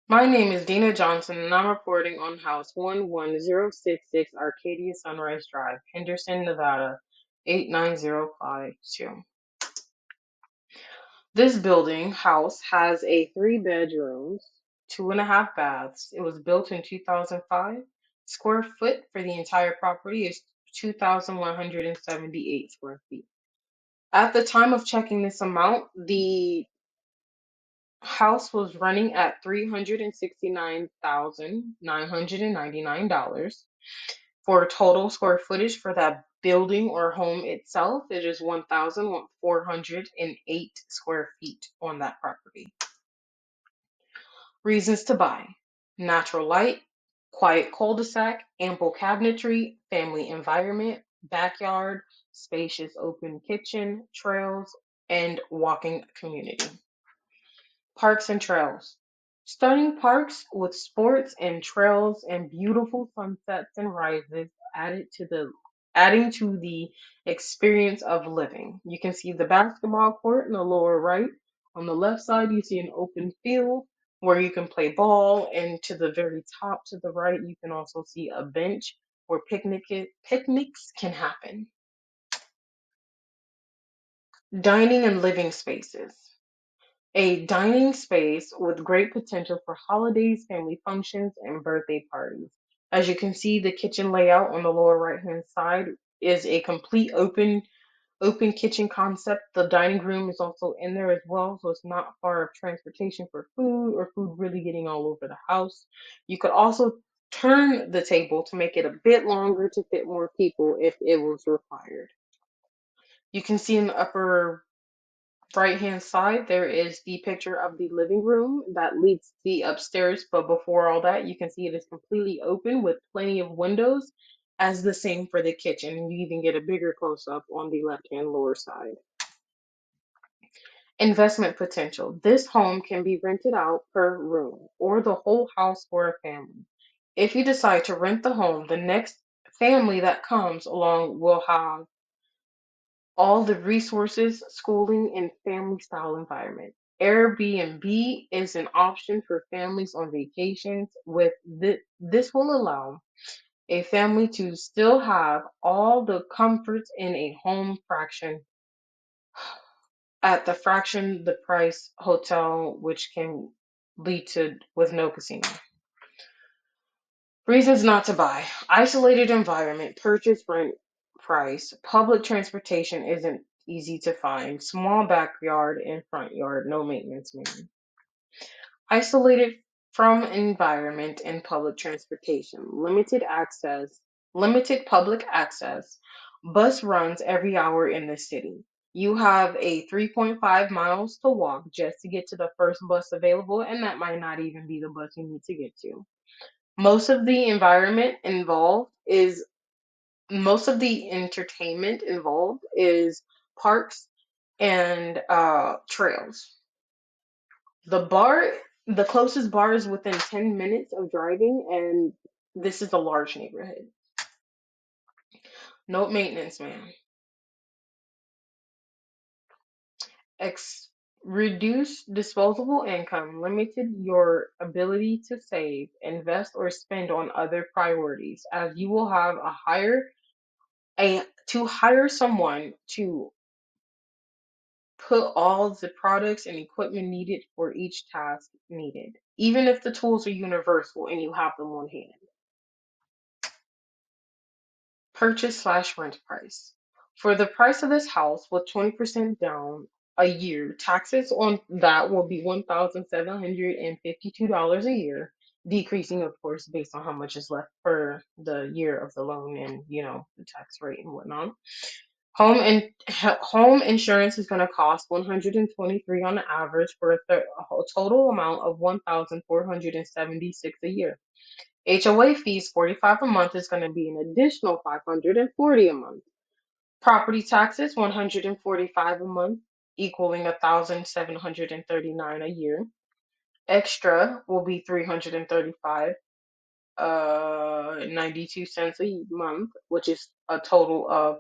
My name is Dena Johnson, and I'm reporting on House 11066 Arcadia Sunrise Drive, Henderson, Nevada 89052. This building house has a three bedrooms, two and a half baths. It was built in 2005. Square foot for the entire property is 2,178 square feet. At the time of checking this amount, the house was running at $369,999. For total square footage for that building or home itself, it is 1,408 square feet on that property. Reasons to buy: natural light, quiet cul-de-sac, ample cabinetry, family environment, backyard, spacious open kitchen, trails, and walking community. Parks and trails. Stunning parks with sports and trails and beautiful sunsets and rises adding to the experience of living. You can see the basketball court in the lower right. On the left side, you see an open field where you can play ball, and to the very top to the right, you can also see a bench where picnics can happen. Dining and living spaces. A dining space with great potential for holidays, family functions, and birthday parties. As you can see, the kitchen layout on the lower right hand side is a complete open kitchen concept. The dining room is also in there as well, so it's not far of transportation for food or food really getting all over the house. You could also turn the table to make it a bit longer to fit more people if it was required. You can see in the upper right hand side, there is the picture of the living room that leads the upstairs. But before all that, you can see it is completely open with plenty of windows, as the same for the kitchen. And you even get a bigger close up on the left hand lower side. Investment potential. This home can be rented out per room or the whole house for a family. If you decide to rent the home, the next family that comes along will have all the resources, schooling, and family style environment. Airbnb is an option for families on vacations. This will allow a family to still have all the comforts in a home fraction at the fraction the price hotel, which can lead to with no casino. Reasons not to buy: isolated environment, purchase rent price, public transportation isn't easy to find, small backyard and front yard, no maintenance man. Isolated from environment and public transportation, limited public access, bus runs every hour in the city. You have a 3.5 miles to walk just to get to the first bus available, and that might not even be the bus you need to get to. Most of the environment involved is Most of the entertainment involved is parks and trails. The bar, the closest bar is within 10 minutes of driving, and this is a large neighborhood. No maintenance, man. Ex- Reduce disposable income, limited your ability to save, invest, or spend on other priorities, as you will have a to hire someone to put all the products and equipment needed for each task needed, even if the tools are universal and you have them on hand. Purchase/rent price. For the price of this house with 20% down a year, taxes on that will be $1,752 a year, decreasing, of course, based on how much is left for the year of the loan and, the tax rate and whatnot. Home insurance is going to cost 123 on average for a total amount of 1,476 a year. HOA fees 45 a month is going to be an additional 540 a month. Property taxes 145 a month, equaling 1,739 a year. Extra will be 335 92 cents a month, which is a total of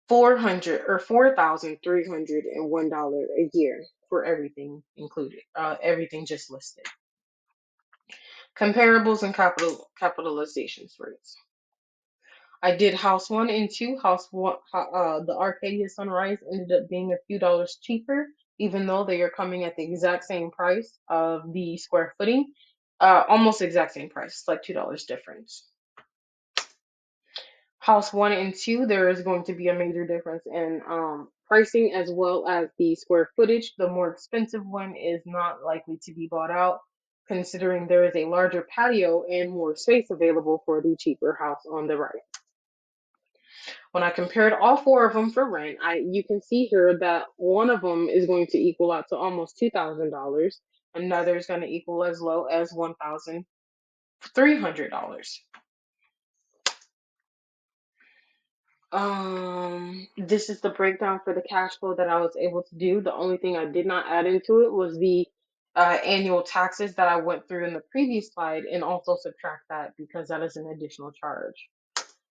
$4,301 a year for everything included, everything just listed. Comparables and capitalizations rates. I did house one and two. House one, the Arcadia Sunrise ended up being a few dollars cheaper, even though they are coming at the exact same price of the square footing. Almost exact same price, it's like $2 difference. House one and two, there is going to be a major difference in pricing as well as the square footage. The more expensive one is not likely to be bought out, considering there is a larger patio and more space available for the cheaper house on the right. When I compared all four of them for rent, you can see here that one of them is going to equal out to almost $2,000. Another is going to equal as low as $1,300. This is the breakdown for the cash flow that I was able to do. The only thing I did not add into it was the annual taxes that I went through in the previous slide, and also subtract that because that is an additional charge.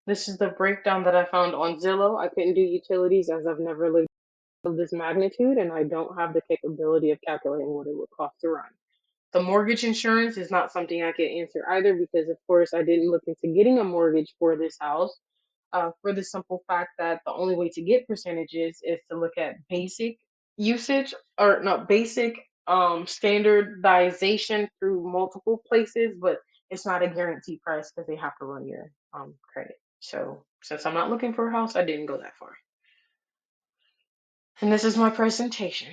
This is the breakdown that I found on Zillow. I couldn't do utilities as I've never lived of this magnitude, and I don't have the capability of calculating what it would cost to run. The mortgage insurance is not something I can answer either because, of course, I didn't look into getting a mortgage for this house, for the simple fact that the only way to get percentages is to look at basic usage, or no, basic standardization through multiple places, but it's not a guaranteed price because they have to run your credit. So since I'm not looking for a house, I didn't go that far. And this is my presentation.